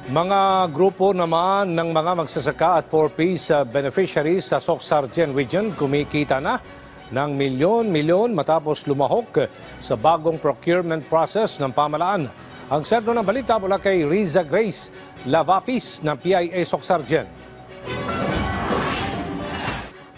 Mga grupo naman ng mga magsasaka at 4Ps beneficiaries sa Soc Sargen Region kumikita na ng milyon-milyon matapos lumahok sa bagong procurement process ng pamalaan. Ang sentro ng balita mula kay Riza Grace Lavapis ng PIA Soc Sargen.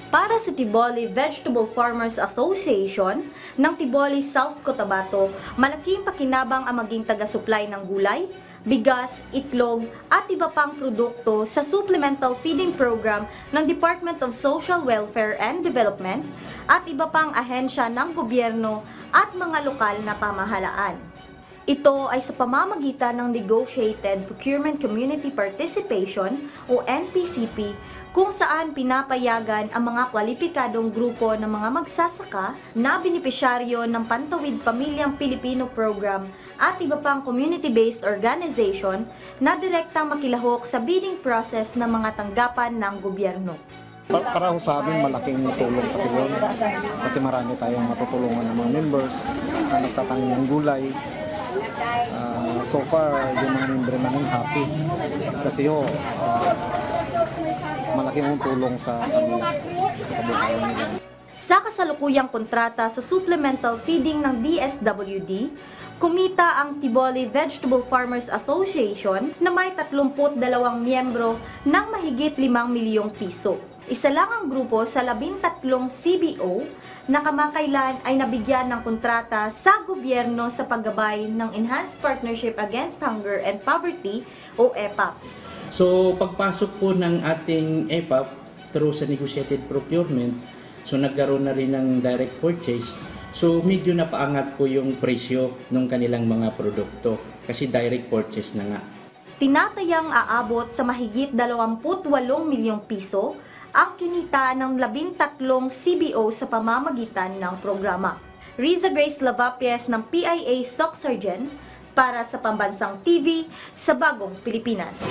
Para sa Tiboli Vegetable Farmers Association ng Tiboli, South Cotabato, malaking pakinabang ang maging taga-supply ng gulay, bigas, itlog at iba pang produkto sa Supplemental Feeding Program ng Department of Social Welfare and Development at iba pang ahensya ng gobyerno at mga lokal na pamahalaan. Ito ay sa pamamagitan ng Negotiated Procurement Community Participation o NPCP, kung saan pinapayagan ang mga kwalipikadong grupo ng mga magsasaka na benepisyaryo ng Pantawid Pamilyang Pilipino Program at iba pang community-based organization na direktang makilahok sa bidding process ng mga tanggapan ng gobyerno. Para sa amin, malaking tulong kasi yun. Kasi marami tayong matutulungan ng mga members na nagtatanim ng gulay. So far, yung mga member namin happy. Kasi malaking tulong sa kanila, sa kabuhayan nila. Sa kasalukuyang kontrata sa supplemental feeding ng DSWD, kumita ang Tiboli Vegetable Farmers Association na may 32 miyembro ng mahigit 5 milyong piso. Isa lang ang grupo sa 13 CBO na kamakailan ay nabigyan ng kontrata sa gobyerno sa paggabay ng Enhanced Partnership Against Hunger and Poverty o EPAP. So pagpasok po ng ating EPAP through sa negotiated procurement, so nagkaroon na rin ng direct purchase. So medyo napaangat po yung presyo ng kanilang mga produkto kasi direct purchase na nga. Tinatayang aabot sa mahigit 28 milyong piso ang kinita ng 13 CBO sa pamamagitan ng programa. Riza Grace Lavapies ng PIA Soc Sargen para sa Pambansang TV sa Bagong Pilipinas.